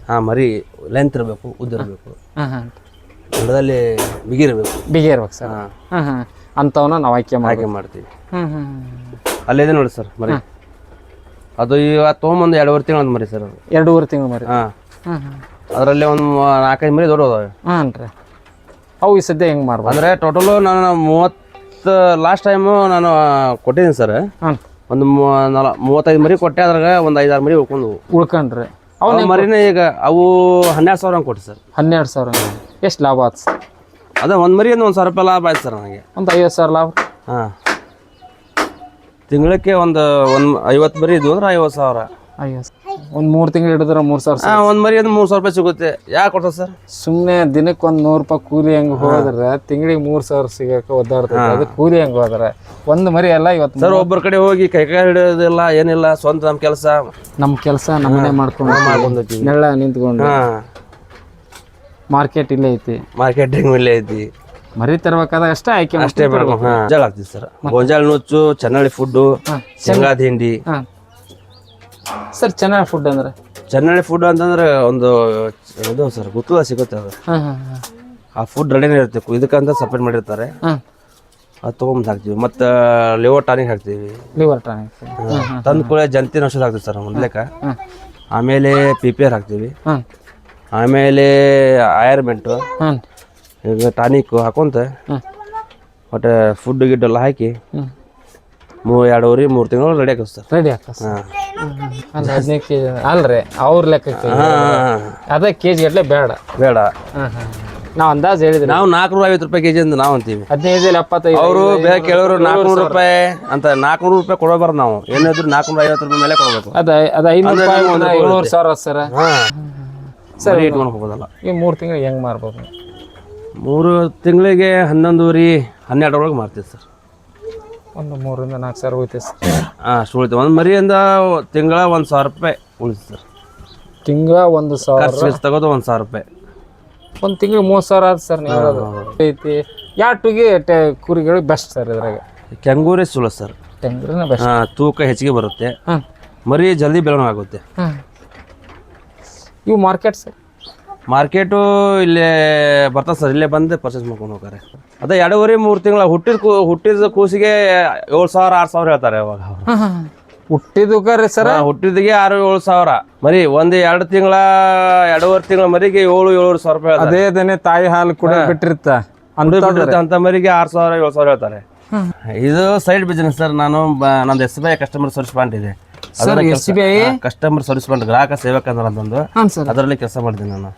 ಹಾಂ ಮರಿ ಲೆಂತ್ ಇರಬೇಕು, ಉದ್ದ ಇರಬೇಕು, ಹಾಂ ಹಾಂ ಹೊಲದಲ್ಲಿ ಬಿಗಿರಬೇಕು. ಬಿಗಿರ್ಬೇಕು ಸರ್. ಹಾಂ ಹಾಂ ಅಂಥವನ್ನ ನಾವು ಆಯ್ಕೆ ಮಾಡ್ತೀವಿ. ಹ್ಞೂ ಹ್ಞೂ ಅಲ್ಲಿದೆ ನೋಡಿ ಸರ್ ಮರಿ. ಅದು ಈಗ ತೊಗೊಂಬಂದು 2.5 ತಿಂಗಳು ಮರಿ ಸರ್. ಅದು 2.5 ತಿಂಗಳು ಮರಿ. ಹಾಂ ಹಾಂ ಹಾಂ ಅದರಲ್ಲಿ ಒಂದು 4-5 ಮರಿ ದೊಡ್ಡ ಅದಾವೆ. ಹಾಂ ರೀ. ಅವು ಈ ಸದ್ಯ ಹೆಂಗೆ ಮಾಡ್ಬೋದು ಅಂದರೆ ಟೋಟಲು ನಾನು 30 ಲಾಸ್ಟ್ ಟೈಮು ನಾನು ಕೊಟ್ಟಿದ್ದೀನಿ ಸರ್. ಹಾಂ ಒಂದು 35 ಮರಿ ಕೊಟ್ಟೆ. ಅದ್ರಾಗ ಒಂದು 5-6 ಮರಿ ಉಳ್ಕೊಂಡ್ರಿ. ಅವು ಮರಿನ ಈಗ ಅವು 12,000 ಹಂಗೆ ಕೊಟ್ಟು ಸರ್. 12,000 ಎಷ್ಟು ಲಾಭ ಆಯ್ತು ಸರ್? ಅದೇ ಒಂದು ಮರಿ ಒಂದು 1,000 ರೂಪಾಯಿ ಲಾಭ ಆಯ್ತು ಸರ್ ನನಗೆ. ಒಂದು 50,000 ಲಾಭ. ಹಾಂ ತಿಂಗಳಿಗೆ ಒಂದು 50 ಮರಿ ಇದ್ವು ಅಂದ್ರೆ 50,000. ಒಂದು 3 ತಿಂಗಳು ಹಿಡಿದ್ರೆ 3,000. ಹಾಂ ಒಂದು ಮರಿ ಅಂದ್ರೆ 3,000 ರೂಪಾಯಿ ಸಿಗುತ್ತೆ. ಯಾಕೆ ಕೊಡ್ತದೆ ಸರ್? ಸುಮ್ಮನೆ ದಿನಕ್ಕೆ ಒಂದು 100 ರೂಪಾಯಿ ಕೂಲಿ ಹೆಂಗೆ ಹೋದ್ರೆ ತಿಂಗಳಿಗೆ 3,000 ಸಿಗಕ್ಕೆ ಒದ್ದಾಡ್ತದೆ. ಅದು ಕೂಲಿ ಹೆಂಗೆ ಹೋದ್ರೆ ಒಂದು ಮರಿ ಎಲ್ಲ ಇವತ್ತು ಸರ್ ಒಬ್ಬರ ಕಡೆ ಹೋಗಿ ಕೈ ಹಿಡಿಯೋದಿಲ್ಲ, ಏನಿಲ್ಲ. ಸ್ವಂತ ನಮ್ಮ ಕೆಲಸ ನಮ್ಮನೆ ಮಾಡ್ಕೊಂಡು ನೆಳ್ಳ ನಿಂತ್ಕೊಂಡು. ಮಾರ್ಕೆಟ್ ಇಲ್ಲೇ ಐತಿ, ಮಾರ್ಕೆಟಿಂಗ್ ಇಲ್ಲೇ ಐತಿ. ಮರಿ ತರಬೇಕಾದಾಗ ಅಷ್ಟೇ ಆಯ್ಕೆ ಅಷ್ಟೇ ಗೊಂಜಾಳ ಹಾಕ್ತೀವಿ ಸರ್. ಗೊಂಜಾಳ ನುಚ್ಚು, ಚೆನ್ನಳ್ಳಿ ಫುಡ್ಡು, ಶೇಂಗಾ ಹಿಂಡಿ. ಹಾಂ ಸರ್ ಚೆನ್ನಾಗಿ ಫುಡ್ ಅಂದ್ರೆ ಚೆನ್ನಳ್ಳಿ ಫುಡ್ ಅಂತಂದ್ರೆ ಒಂದು ಇದು ಸರ್ ಗುತ್ತಲ ಸಿಗುತ್ತೆ. ಅದು ಹಾಂ ಹಾಂ ಹಾಂ ಆ ಫುಡ್ ರೆಡಿನೇ ಇರುತ್ತೆ. ಇದಕ್ಕಂತ ಸಪ್ರೇಟ್ ಮಾಡಿರ್ತಾರೆ. ಹಾಂ ಅದು ತೊಗೊಂಡು ಹಾಕ್ತೀವಿ. ಮತ್ತು ಲಿವರ್ ಟಾನಿಕ್ ಹಾಕ್ತೀವಿ. ಲಿವರ್ ಟಾನಿಕ್ ತಂದು ಕೂಡ ಜಂತಿನ ಔಷಧ ಹಾಕ್ತೀವಿ ಸರ್ ಮೊದಲೇಕ. ಆಮೇಲೆ PPR ಹಾಕ್ತೀವಿ. ಹಾಂ ಆಮೇಲೆ ಆಯರ್ಮೆಂಟು, ಹಾಂ ಈಗ ಟಾನಿಕ್ಕು ಹಾಕೊಂತ ಒಟ್ಟು ಫುಡ್ ಗಿಡ್ಡೆಲ್ಲ ಹಾಕಿ 2.5-3 ತಿಂಗಳು ರೆಡಿ ಹಾಕಿ ಸರ್. ರೆಡಿ ಹಾಕ. ಹಾಂ ಅಲ್ಲ 15 ಕೆಜಿ ಅಲ್ರಿ ಅವ್ರ ಲೆಕ್ಕಕ್ಕೆ ಅದೇ ಕೆಜಿ ಗಟ್ಟಲೆ ಬೇಡ. ಹಾಂ ಹಾಂ ನಾವು ಅಂದಾಜು ಹೇಳಿದ್ರಿ. ನಾವು 450 ರೂಪಾಯಿ ಕೆಜಿ ಅಂತ ನಾವು ಅಂತೀವಿ. 15-75 ಅವರು ಬೇರೆ ಕೇಳೋರು 400 ರೂಪಾಯಿ ಅಂತ. 400 ರೂಪಾಯಿ ಕೊಡಬಾರ್ದು. ನಾವು ಏನಾದ್ರು 450 ರೂಪಾಯಿ ಮೇಲೆ ಕೊಡಬೇಕು. ಅದು 500 ರೂಪಾಯಿ 700,000 ಸರ್. ಸರಿ ಇಟ್ಕೊಂಡು ಹೋಗೋದಲ್ಲ. ಈ 3 ತಿಂಗಳು ಹೆಂಗೆ ಮಾರ್ಬೋದು? 3 ತಿಂಗಳಿಗೆ 11-12 ಒಳಗೆ ಮಾರ್ತೀವಿ ಸರ್. ಒಂದು 3,000-4,000 ಹೋಯ್ತು ಸರ್. ಹಾಂ ಅಷ್ಟು ಉಳಿತೀವಿ. ಒಂದು ಮರಿಯಿಂದ ತಿಂಗಳ 1,000 ರೂಪಾಯಿ ಉಳಿತು ಸರ್. ತಿಂಗಳ 1,000 ಖರ್ಚು ತಗೋದು 1,000 ರೂಪಾಯಿ. ಒಂದು ತಿಂಗಳು 30,000 ಆಯ್ತು ಸರ್. ನೀವು ಐತಿ ಯಾವ ಟುಗೆ ಕುರಿಗಳು ಬೆಸ್ಟ್ ಸರ್? ಇದ್ರಾಗ ಕೆಂಗೂರೇ ಚಲೋ ಸರ್. ಟೆಂಗ್ರಿನ ಬೆಸ್ಟ್. ಹಾಂ ತೂಕ ಹೆಚ್ಚಿಗೆ ಬರುತ್ತೆ. ಹಾಂ ಮರಿ ಜಲ್ದಿ ಬೆಳವಣಿಗೆ ಆಗುತ್ತೆ. ಹಾಂ ಇವು ಮಾರ್ಕೆಟ್ ಸರ್? ಮಾರ್ಕೆಟು ಇಲ್ಲೇ ಬರ್ತದೆ ಸರ್. ಇಲ್ಲೇ ಬಂದು ಪರ್ಚೇಸ್ ಮಾಡ್ಕೊಂಡು ಹೋಗ್ತಾರೆ. ಅದೇ 2.5-3 ತಿಂಗಳ ಹುಟ್ಟಿದ ಕೂಸಿಗೆ 7,000-8,000 ಹೇಳ್ತಾರೆ ಅವಾಗ. ಹುಟ್ಟಿದಕ್ಕೆ ರೀ ಸರ್? ಹುಟ್ಟಿದಿಗೆ 6,000-7,000 ಮರಿ. 1-2 ತಿಂಗಳ 2.5 ತಿಂಗಳ ಮರಿಗೆ 7,000-7,000 ರೂಪಾಯಿ. ಅದೇ ತಾಯಿ ಹಾಲು ಕೂಡ ಬಿಟ್ಟಿರ್ತ ಅಂತ ಮರಿಗೆ 6,000-7,000 ಹೇಳ್ತಾರೆ. ಇದು ಸೈಡ್ ಬಿಸ್ನೆಸ್ ಸರ್. ನಾನು ನಂದು SBI ಕಸ್ಟಮರ್ ಸರ್ವಿಸ್ ಪಾಯಿಂಟ್ ಇದೆ. ಕಸ್ಟಮರ್ ಸರ್ವಿಸ್ ಪಾಯಿಂಟ್, ಗ್ರಾಹಕ ಸೇವಕ ಅಂದ್ರೆ ಅಂತಂದು ಅದರಲ್ಲಿ ಕೆಲಸ ಮಾಡ್ತೀನಿ ನಾನು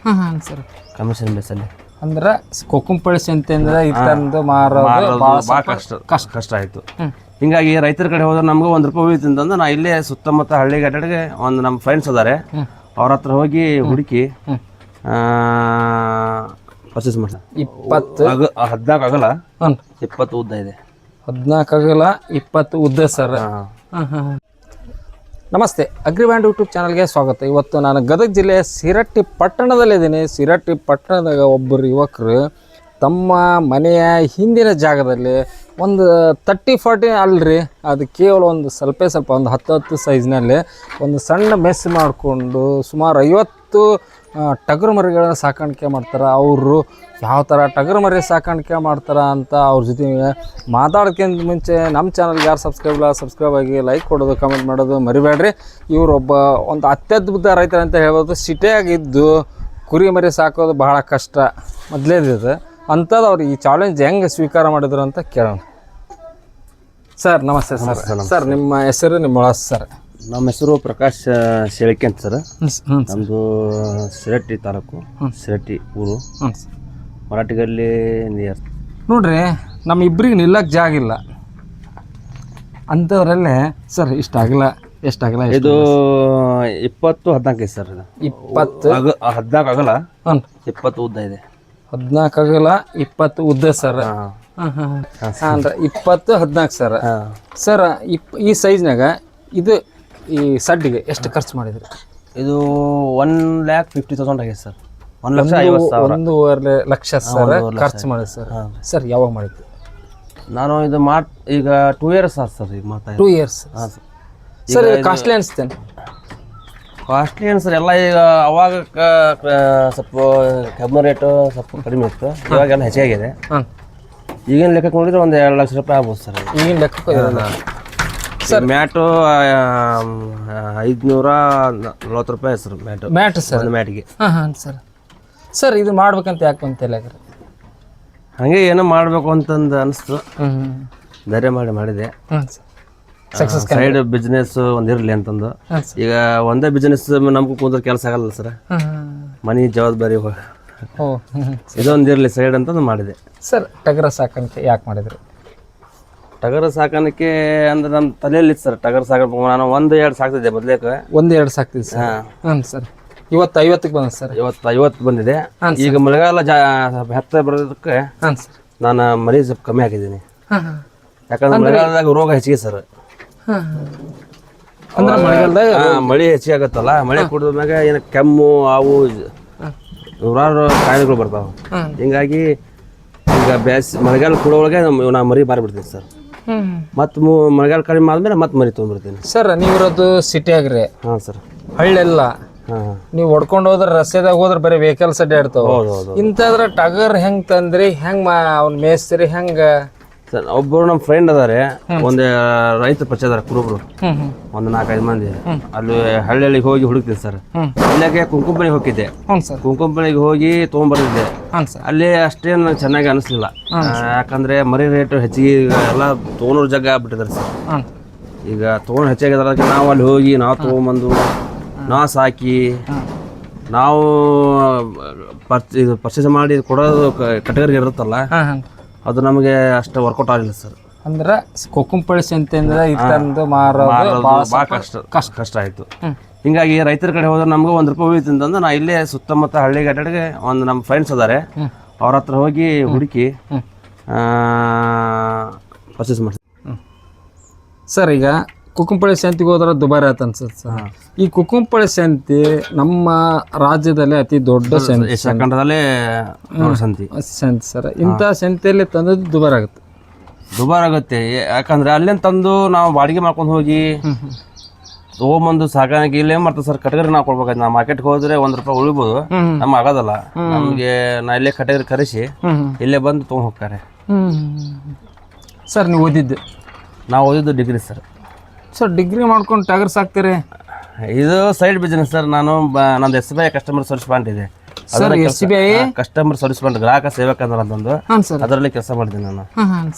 ಕಮಿಷನ್ ಬೇಸಲ್ಲಿ. ಅಂದ್ರೆ ಕೊಕ್ಕುಂಪಳಿಸಿ ಅಂತಂದ್ರೆ ಇತ್ತಂದು ಮಾರೋದು ಭಾಳ ಕಷ್ಟ ಆಯಿತು. ಹಿಂಗಾಗಿ ರೈತರ ಕಡೆ ಹೋದ್ರೆ ನಮ್ಗೆ 1 ರೂಪಾಯಿ ಉಳಿತು ಅಂತಂದು ನಾ ಇಲ್ಲೇ ಸುತ್ತಮುತ್ತ ಹಳ್ಳಿ ಗಡ್ಡೆಗೆ ಒಂದು ನಮ್ಮ ಫ್ರೆಂಡ್ಸ್ ಅದಾರೆ, ಅವ್ರ ಹತ್ರ ಹೋಗಿ ಹುಡುಕಿ ಪರ್ಚೇಸ್ ಮಾಡ್ತಾರೆ. 14 ಅಗಲ 20 ಉದ್ದ ಇದೆ. 14 ಅಗಲ 20 ಉದ್ದ ಸರ್. ನಮಸ್ತೆ, ಅಗ್ರಿಬ್ಯಾಂಡ್ ಯೂಟ್ಯೂಬ್ ಚಾನಲ್ಗೆ ಸ್ವಾಗತ. ಇವತ್ತು ನಾನು ಗದಗ ಜಿಲ್ಲೆಯ ಸಿರಟ್ಟಿ ಪಟ್ಟಣದಲ್ಲಿದ್ದೀನಿ. ಸಿರಟ್ಟಿ ಪಟ್ಟಣದಾಗ ಒಬ್ಬರು ಯುವಕರು ತಮ್ಮ ಮನೆಯ ಹಿಂದಿನ ಜಾಗದಲ್ಲಿ ಒಂದು 30-40 ಅಲ್ರಿ, ಅದು ಕೇವಲ ಒಂದು ಸ್ವಲ್ಪ ಒಂದು 10 ಸೈಜ್ನಲ್ಲಿ ಒಂದು ಸಣ್ಣ ಮೆಸ್ ಮಾಡಿಕೊಂಡು ಸುಮಾರು 50 ಟಗರು ಮರಿಗಳನ್ನ ಸಾಕಾಣಿಕೆ ಮಾಡ್ತಾರೆ. ಅವರು ಯಾವ ಥರ ಟಗರು ಮರಿ ಸಾಕಾಣಿಕೆ ಮಾಡ್ತಾರೆ ಅಂತ ಅವ್ರ ಜೊತೆ ಮಾತಾಡೋಕ್ಕಿಂತ ಮುಂಚೆ ನಮ್ಮ ಚಾನಲ್ಗೆ ಯಾರು ಸಬ್ಸ್ಕ್ರೈಬ್ ಆಗಿ ಲೈಕ್ ಕೊಡೋದು, ಕಮೆಂಟ್ ಮಾಡೋದು ಮರಿಬೇಡ್ರಿ. ಇವರೊಬ್ಬ ಒಂದು ಅತ್ಯದ್ಭುತ ರೈತರ ಅಂತ ಹೇಳ್ಬೋದು. ಸಿಟಿಯಾಗಿದ್ದು ಕುರಿ ಮರಿ ಸಾಕೋದು ಬಹಳ ಕಷ್ಟ ಮೊದಲೇದಿದೆ ಅಂಥದ್ದು. ಅವ್ರು ಈ ಚಾಲೆಂಜ್ ಹೆಂಗೆ ಸ್ವೀಕಾರ ಮಾಡಿದ್ರು ಅಂತ ಕೇಳೋಣ. ಸರ್ ನಮಸ್ತೆ ಸರ್. ಸರ್ ನಿಮ್ಮ ಹೆಸರು, ನಿಮ್ಮ ಒಳಸ್ ಸರ್? ನಮ್ಮ ಹೆಸರು ಪ್ರಕಾಶ್ ಶೆಳಕೆ ಅಂತ ಸರ್. ನಮ್ಮದು ಸಿರಟ್ಟಿ ತಾಲೂಕು, ಸಿರಟ್ಟಿ ಊರು, ಮರಾಠಿಗಲ್ಲಿ ನಿಯರ್. ನೋಡ್ರಿ, ನಮ್ಮ ಇಬ್ಬರಿಗೆ ನಿಲ್ಲಕ್ಕೆ ಜಾಗ ಇಲ್ಲ ಅಂಥದ್ರಲ್ಲೇ ಸರ್ ಇಷ್ಟಾಗಲ್ಲ. ಎಷ್ಟಾಗಲ್ಲ ಇದು? 20-14 ಸರ್. ಇದು 14 ಅಗಲ 20 ಉದ್ದ ಇದೆ. 14 ಅಗಲ 20 ಉದ್ದ ಸರ್. ಅಂದ್ರೆ 20-14 ಸರ್. ಸರ್ ಈ ಸೈಜ್ನಾಗ ಇದು ಈ ಸಡ್ಡಿಗೆ ಎಷ್ಟು ಖರ್ಚು ಮಾಡಿದ್ರಿ? ಇದು 1,50,000 ಆಗಿದೆ ಸರ್. 1,50,000. 1.5 ಲಕ್ಷ ಸರ್ ಖರ್ಚು ಮಾಡಿದೆ ಸರ್. ಸರ್ ಯಾವಾಗ ಮಾಡಿದ್ವಿ? ನಾನು ಇದು ಈಗ 2 ಇಯರ್ಸ್ ಆಯ್ತು ಸರ್. ಈಗ ಮಾಡ್ತಾ 2 ಇಯರ್ಸ್ ಸರ್. ಇದು ಕಾಸ್ಟ್ಲಿ ಅನಿಸ್ತೇನೆ? ಕಾಸ್ಟ್ಲಿ ಏನು ಸರ್ ಎಲ್ಲ ಈಗ ಅವಾಗ ಸ್ವಲ್ಪ ಕಬ್ಬು ರೇಟು ಸ್ವಲ್ಪ ಕಡಿಮೆ ಇತ್ತು, ಇವಾಗೆಲ್ಲ ಹೆಚ್ಚಾಗಿದೆ. ಹಾಂ, ಈಗಿನ ಲೆಕ್ಕಕ್ಕೆ ನೋಡಿದ್ರೆ ಒಂದು 2 ಲಕ್ಷ ರೂಪಾಯಿ ಆಗ್ಬೋದು ಸರ್. ಈಗಿನ ಲೆಕ್ಕಕ್ಕೆ ಸರ್ ಮ್ಯಾಟು 540 ರೂಪಾಯಿ ಸರ್ ಮ್ಯಾಟ್ ಸರ್, ಒಂದು ಮ್ಯಾಟಿಗೆ. ಹಾಂ ಸರ್. ಸರ್ ಇದು ಮಾಡ್ಬೇಕಂತ ಯಾಕೆ ಬಂತಿಲ್ಲ? ಹಾಗೆ ಏನೋ ಮಾಡಬೇಕು ಅಂತಂದು ಅನಿಸ್ತು, ಧೈರ್ಯ ಮಾಡಿದೆ. ಹಾಂ ಸರ್, ಸಕ್ಸಸ್ ಸೈಡ್ ಬಿಸ್ನೆಸ್ ಒಂದಿರಲಿ ಅಂತಂದು. ಈಗ ಒಂದೇ ಬಿಸ್ನೆಸ್ ನಮ್ಗೂ ಕೂದ್ರೆ ಕೆಲಸ ಆಗಲ್ಲ ಸರ್, ಮನೆ ಜವಾಬ್ದಾರಿ ಇದೊಂದಿರಲಿ ಸೈಡ್ ಅಂತಂದು ಮಾಡಿದೆ. ಸರ್ ಟಗರ ಸಾಕಾಣಿಕೆ ಯಾಕೆ ಮಾಡಿದ್ರಿ? ಟಗರ ಸಾಕಾಣಿಕೆ ಅಂದ್ರೆ ನಮ್ಮ ತಲೆಯಲ್ಲಿ ಸರ್, ಟಗರ ಸಾಕಾಣಿಕೆ ನಾನು 1-2 ಸಾಕ್ತಿದ್ದೆ ಮೊದಲೇಕ. 1-2 ಸಾಕ್ತಿದ್ದೆ ಸರ್. ಹಾಂ ಸರ್. ಇವತ್ತು 50ಕ್ಕೆ ಬಂದ ಸರ್. ಇವತ್ತು 50 ಬಂದಿದೆ. ಈಗ ಮಳೆಗಾಲ ಹತ್ತ ಬರೋದಕ್ಕೆ ಹಾಂ ಸರ್ ನಾನು ಮರಿ ಸ್ವಲ್ಪ ಕಮ್ಮಿ ಹಾಕಿದ್ದೀನಿ. ಹಾಂ, ಯಾಕಂದ್ರೆ ಮಳೆಗಾಲದಾಗ ರೋಗ ಹೆಚ್ಚಿಗೆ ಸರ್. ಅಂದ್ರೆ ಮಳೆಗಾಲದಾಗ ಮಳೆ ಹೆಚ್ಚಿಗೆ ಆಗತ್ತಲ್ಲ, ಮಳೆ ಕುಡಿದ ಮ್ಯಾಗ ಏನು ಕೆಮ್ಮು ಅವು ನೂರಾರು ಕಾಯಿಲೆಗಳು ಬರ್ತಾವೆ. ಹಿಂಗಾಗಿ ಈಗ ಮಳೆಗಾಲ ಕೊಡೋಳಗೆ ನಾ ಮರಿ ಮಾರಿಬಿಡ್ತೀನಿ ಸರ್. ಮತ್ತು ಮಳೆಗಾಲ ಕಡಿಮೆ ಆದ್ಮೇಲೆ ಮತ್ತೆ ಮರಿ ತೊಗೊಂಡ್ಬಿಡ್ತೀನಿ. ಸರ್ ನೀವಿರೋದು ಸಿಟಿ ಆಗ್ರಿ? ಹಾಂ ಸರ್. ಹಳ್ಳೆಲ್ಲ ನೀವು ಹೊಡ್ಕೊಂಡು ಹೋದ್ರೆ ರಸ್ತೆದಾಗ ಹೋದ್ರೆ ಬರೀ ವೆಹಿಕಲ್ಸ್ ಅಡ್ಡಾಡ್ತಾವ. ಇಂಥದ್ರ ಟಗರ್ ಹೆಂಗ್ ತಂದ್ರಿ? ಹೆಂಗ್ ಅವ್ನ ಮೇಯಿಸ್ತೀರಿ? ಹೆಂಗ ಸರ್ ಒಬ್ಬರು ನಮ್ಮ ಫ್ರೆಂಡ್ ಅದಾರೆ, ಒಂದು ರೈತ ಪರಿಚಯ ಅದಾರ ಕುರುಬ್ರು, ಒಂದು 4-5 ಮಂದಿ. ಅಲ್ಲಿ ಹಳ್ಳಿಗೆ ಹೋಗಿ ಹುಡುಕ್ತೀನಿ ಸರ್. ಅಲ್ಲಿಗೆ ಕುಂಕುಂಬಳಿಗೆ ಹೋಗಿದ್ದೆ. ಕುಂಕುಂಬಳಿಗೆ ಹೋಗಿ ತೊಗೊಂಡ್ಬರ್ತಿದ್ದೆ. ಅಲ್ಲಿ ಅಷ್ಟೇನು ಚೆನ್ನಾಗಿ ಅನಿಸ್ಲಿಲ್ಲ, ಯಾಕಂದ್ರೆ ಮರಿ ರೇಟ್ ಹೆಚ್ಚಿಗೆ ಎಲ್ಲ ತೊಗೊಂಡ್ರ ಜಾಗ ಆಗ್ಬಿಟ್ಟಿದ್ದಾರೆ ಸರ್. ಈಗ ತೊಗೊಂಡು ಹೆಚ್ಚಾಗಿದ್ದಾರೆ, ಅದಕ್ಕೆ ನಾವು ಅಲ್ಲಿ ಹೋಗಿ ನಾವು ತೊಗೊಂಬಂದು ನಾವು ಸಾಕಿ ನಾವು ಪರ್ಚೇಸ್ ಮಾಡಿ ಕೊಡೋದು ಕಟಗರಿಗೆ ಇರುತ್ತಲ್ಲ, ಅದು ನಮಗೆ ಅಷ್ಟು ವರ್ಕೌಟ್ ಆಗಲಿಲ್ಲ ಸರ್. ಅಂದ್ರೆ ಕುಕ್ಕುಂಪಳಿ ಸಂತೆಯಿಂದ ತಂದು ಮಾರೋದು ಭಾಳ ಕಷ್ಟ ಆಯಿತು. ಹಿಂಗಾಗಿ ರೈತರ ಕಡೆ ಹೋದ್ರೆ ನಮ್ಗೆ 1 ರೂಪಾಯಿ ಉಳಿತು ಅಂತಂದು ನಾ ಇಲ್ಲೇ ಸುತ್ತಮುತ್ತ ಹಳ್ಳಿ ಗಡ್ಡೆಗೆ ಒಂದು ನಮ್ಮ ಫ್ರೆಂಡ್ಸ್ ಅದಾರೆ, ಅವ್ರ ಹತ್ರ ಹೋಗಿ ಹುಡುಕಿ ಪರ್ಚೇಸ್ ಮಾಡ್ತೀವಿ ಸರ್. ಈಗ ಕುಕ್ಕುಂಪಳಿ ಸಂತಿಗೆ ಹೋದ್ರೆ ದುಬಾರಿ ಆಯ್ತು ಅನ್ಸುತ್ತೆ ಸರ್. ಈ ಕುಕ್ಕುಂಪಳಿ ಸಂತಿ ನಮ್ಮ ರಾಜ್ಯದಲ್ಲಿ ಅತಿ ದೊಡ್ಡ ಸಂತಿ, ಖಂಡದಲ್ಲೇ ಸಂತಿ ಸರ್. ಇಂಥ ಸಂತಿಯಲ್ಲಿ ತಂದದ್ದು ದುಬಾರಿ ಆಗುತ್ತೆ. ಯಾಕಂದ್ರೆ ಅಲ್ಲೇನು ತಂದು ನಾವು ಬಾಡಿಗೆ ಮಾಡ್ಕೊಂಡು ಹೋಗಿ ತೊಗೊಂಬಂದು ಸಾಕಾಣಿಕೆ ಇಲ್ಲೇ ಮಾಡ್ತೀವಿ ಸರ್. ಕಟಗರಿ ನಾವು ಕೊಡ್ಬೇಕಾಯ್ತು. ನಾವು ಮಾರ್ಕೆಟ್ಗೆ ಹೋದ್ರೆ 1 ರೂಪಾಯಿ ಉಳಿಬೋದು, ನಮ್ಗೆ ಆಗೋದಲ್ಲ. ನಮಗೆ ನಾ ಇಲ್ಲೇ ಕಟಗರಿ ಕರೆಸಿ ಇಲ್ಲೇ ಬಂದು ತೊಗೊಂಡು ಹೋಗ್ತಾರೆ ಸರ್. ನೀವು ಓದಿದ್ದು? ನಾವು ಓದಿದ್ದು ಡಿಗ್ರಿ ಸರ್. ಸರ್ ಡಿಗ್ರಿ ಮಾಡ್ಕೊಂಡು ಟಗರ್ ಸಾಕ್ತೀರಿ? ಇದು ಸೈಡ್ ಬಿಸ್ನೆಸ್ ಸರ್. ನಾನು ನಂದು SBI ಕಸ್ಟಮರ್ ಸರ್ವಿಸ್ ಫಂಡ್ ಇದೆ sir. SBI customer service fund, ಗ್ರಾಹಕ ಸೇವಾ ಕೇಂದ್ರ ಅಂತಂದು, ಅದರಲ್ಲಿ ಕೆಲಸ ಮಾಡಿದ್ದೀನಿ ನಾನು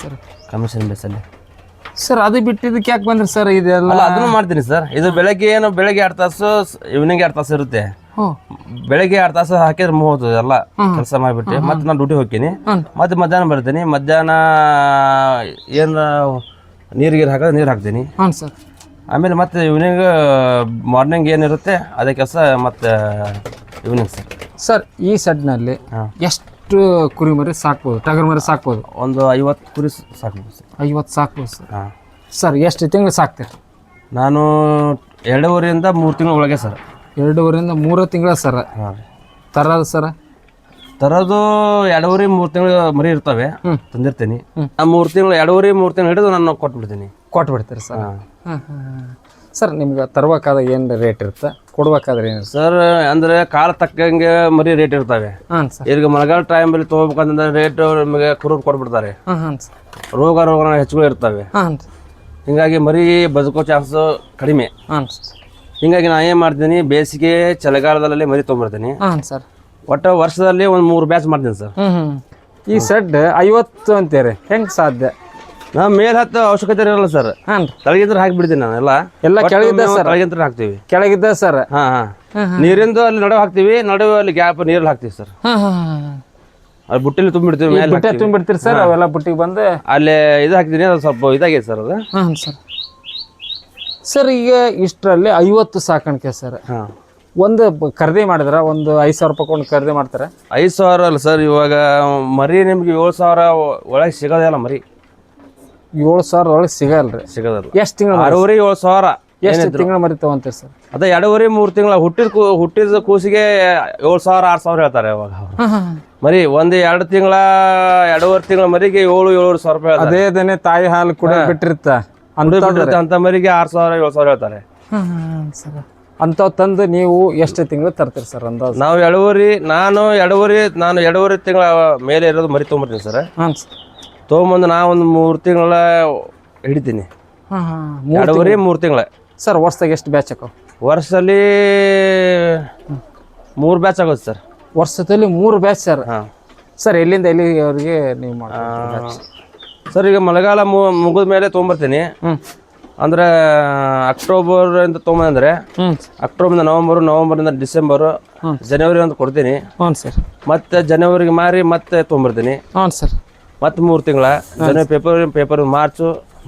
ಸರ್, ಕಮಿಷನ್ ಬೇಸಲ್ಲಿ ಸರ್. ಅದು ಬಿಟ್ಟಿದ್ದಕ್ಕೆ ಯಾಕೆ ಬಂದ್ರಿ ಸರ್? ಇದೆಲ್ಲ ಅದನ್ನು ಮಾಡ್ತೀನಿ ಸರ್. ಇದು ಬೆಳಗ್ಗೆ 2 ತಾಸು, ಈವ್ನಿಂಗ್ 2 ತಾಸು ಇರುತ್ತೆ. ಬೆಳಗ್ಗೆ 2 ತಾಸು ಹಾಕಿದ್ರೆ ಮುಗಿದು ಎಲ್ಲ ಕೆಲಸ ಮಾಡಿಬಿಟ್ಟು ಮತ್ತೆ ನಾನು ಡ್ಯೂಟಿ ಹೋಗ್ತೀನಿ. ಮತ್ತೆ ಮಧ್ಯಾಹ್ನ ಬರ್ತೀನಿ. ಮಧ್ಯಾಹ್ನ ಏನು ನೀರಿಗೆ ಹಾಕಿದ್ರೆ ನೀರು ಹಾಕ್ತೀನಿ. ಆಮೇಲೆ ಮತ್ತೆ ಈವ್ನಿಂಗ್ ಮಾರ್ನಿಂಗ್ ಏನಿರುತ್ತೆ ಅದೇ ಕೆಲಸ ಮತ್ತೆ ಈವ್ನಿಂಗ್ ಸರ್. ಸರ್ ಈ ಸೆಡ್ನಲ್ಲಿ ಎಷ್ಟು ಕುರಿ ಮರಿ ಸಾಕ್ಬೋದು, ಟಗರ್ ಮರಿ ಸಾಕ್ಬೋದು? ಒಂದು 50 ಕುರಿ ಸಾಕ್ಬೋದು ಸರ್. 50 ಸಾಕ್ಬೋದು ಸರ್. ಸರ್ ಎಷ್ಟು ತಿಂಗಳು ಸಾಕ್ತೀರಿ? ನಾನು 2.5ರಿಂದ 3 ತಿಂಗಳ ಒಳಗೆ ಸರ್. 2.5ರಿಂದ 3 ತಿಂಗಳ ಸರ್. ತರೋದು ಸರ್? ತರೋದು 2.5-3 ತಿಂಗಳು ಮರಿ ಇರ್ತವೆ, ತಂದಿರ್ತೀನಿ. 3 ತಿಂಗಳು 2.5-3 ತಿಂಗಳು ಹಿಡಿದು ನಾನು ಕೊಟ್ಬಿಡ್ತೀರಿ ಸರ್. ಸರ್ ನಿಮ್ಗೆ ತರ್ಬೇಕಾದ ಏನು ರೇಟ್ ಇರುತ್ತೆ, ಕೊಡ್ಬೇಕಾದ್ರೆ ಏನು ಸರ್? ಅಂದ್ರೆ ಕಾಲ ತಕ್ಕಂಗೆ ಮರಿ ರೇಟ್ ಇರ್ತವೆ. ಈಗ ಮಳೆಗಾಲ ಟೈಮಲ್ಲಿ ತೊಗೋಬೇಕಂತಂದ್ರೆ ರೇಟ್ ನಿಮಗೆ ಕುರುಬ್ ಕೊಟ್ಬಿಡ್ತಾರೆ. ರೋಗ ಹೆಚ್ಚುಗಳು ಇರ್ತವೆ. ಹಿಂಗಾಗಿ ಮರಿ ಬದುಕೋ ಚಾನ್ಸ್ ಕಡಿಮೆ. ಹಿಂಗಾಗಿ ನಾ ಏನು ಮಾಡ್ತೀನಿ, ಬೇಸಿಗೆ ಚಳಿಗಾಲದಲ್ಲಿ ಮರಿ ತೊಗೊಂಡ್ಬಿಡ್ತೀನಿ ಸರ್. ಒಟ್ಟು ವರ್ಷದಲ್ಲಿ ಒಂದು 3 ಬ್ಯಾಚ್ ಮಾಡ್ತೀನಿ ಸರ್. ಈ ಸೆಡ್ 50 ಅಂತೀರಿ, ಹೆಂಗೆ ಸಾಧ್ಯ? ನಾವು ಮೇಲೆ ಹತ್ತೋ ಅವಶ್ಯಕತೆ ಇರಲ್ಲ ಸರ್. ತಳಗಿದ್ರೆ ಹಾಕಿಬಿಡ್ತೀನಿ ನಾನು. ಎಲ್ಲ ಕೆಳಗಿದ್ದ ಸರ್? ತಳಗಿಂತ್ರ ಹಾಕ್ತೀವಿ. ಕೆಳಗಿದ್ದ ಸರ್? ನೀರಿಂದು ಅಲ್ಲಿ ನಡುವೆ ಹಾಕ್ತೀವಿ, ನಡುವೆ ಅಲ್ಲಿ ಗ್ಯಾಪ್ ನೀರಲ್ಲಿ ಹಾಕ್ತೀವಿ ಸರ್. ಅಲ್ಲಿ ಬುಟ್ಟಿಲಿ ತುಂಬಿಡ್ತೀವಿ, ಮೇಲೆ ತುಂಬಿಡ್ತೀರಿ ಸರ್. ಅವೆಲ್ಲ ಬುಟ್ಟಿಗೆ ಬಂದು ಅಲ್ಲಿ ಇದು ಹಾಕ್ತೀನಿ. ಅದು ಸ್ವಲ್ಪ ಇದಾಗಿದೆ ಸರ್ ಅದು. ಸರ್. ಸರ್ ಈಗ ಇಷ್ಟರಲ್ಲಿ 50 ಸಾಕಾಣಿಕೆ ಸರ್. ಒಂದು ಖರೀದಿ ಮಾಡಿದ್ರೆ ಒಂದು 5,000 ರೂಪಾಯಿ ಕೊಂಡು ಖರೀದಿ ಮಾಡ್ತಾರೆ? 5,000 ಅಲ್ಲ ಸರ್. ಇವಾಗ ಮರಿ ನಿಮ್ಗೆ 7,000 ಒಳಗೆ ಸಿಗೋದಿಲ್ಲ. ಮರಿ 7,000 ಒಳಗೆ ಸಿಗಲ್ರಿ? ಸಿಗೋದಲ್ಲ. ಎಷ್ಟು ತಿಂಗಳು? 6,500-7,000. ಎಷ್ಟು ತಿಂಗಳ ಮರಿ ತಗೊಂತೀರಿ ಸರ್? ಅದೇ 2.5-3 ತಿಂಗಳ ಹುಟ್ಟಿದ ಕೂಸಿಗೆ 7,000-8,000 ಹೇಳ್ತಾರೆ. ಅವಾಗ ಮರಿ 1-2 ತಿಂಗಳ 2.5 ತಿಂಗಳ ಮರಿಗೆ 7,000-7,000 ರೂಪಾಯಿ. ಅದೇ ತಾಯಿ ಹಾಲು ಕೂಡ ಬಿಟ್ಟಿರುತ್ತೆ ಅಂತ ಮರಿಗೆ 6,000-7,000 ಹೇಳ್ತಾರೆ. ಅಂಥವು ತಂದು ನೀವು ಎಷ್ಟು ತಿಂಗಳು ತರ್ತೀರಿ ಸರ್ ಅಂದಾಜು? ನಾವು ಎರಡೂವರೆ ತಿಂಗಳ ಮೇಲೆ ಇರೋದು ಮರಿ ತೊಗೊಂಬರ್ತೀನಿ ಸರ್. ಹಾಂ ಸರ್. ತೊಗೊಂಬಂದು ನಾ ಒಂದು 3 ತಿಂಗಳ ಹಿಡಿತೀನಿ. ಹಾಂ ಹಾಂ. 2.5-3 ತಿಂಗಳ ಸರ್ ವರ್ಷದಾಗ ಎಷ್ಟು ಬ್ಯಾಚ್ ಹಾಕೋ? ವರ್ಷದಲ್ಲಿ 3 ಬ್ಯಾಚ್ ಆಗುತ್ತೆ ಸರ್. ವರ್ಷದಲ್ಲಿ 3 ಬ್ಯಾಚ್ ಸರ್. ಹಾಂ ಸರ್ ಎಲ್ಲಿಂದ ಎಲ್ಲಿವರೆಗೆ ನೀವು ಮಾಡಿ ಸರ್? ಈಗ ಮಳೆಗಾಲ ಮುಗಿದ ಮೇಲೆ ತೊಗೊಂಬರ್ತೀನಿ. ಅಂದ್ರೆ ಅಕ್ಟೋಬರ್ ಅಂತ ತೊಗೊಂಬಂದ್ರೆ ಅಕ್ಟೋಬರಿಂದ ನವಂಬರಿಂದ ಡಿಸೆಂಬರು, ಜನವರಿ ಅಂತ ಕೊಡ್ತೀನಿ. ಹ್ಞೂ ಸರ್. ಮತ್ತೆ ಜನವರಿಗೆ ಮಾರಿ ಮತ್ತೆ ತೊಗೊಂಬರ್ತೀನಿ. ಹ್ಞೂ ಸರ್. ಮತ್ತೆ 3 ತಿಂಗಳ ಜನವರಿ, ಫೆಬ್ರವರಿ,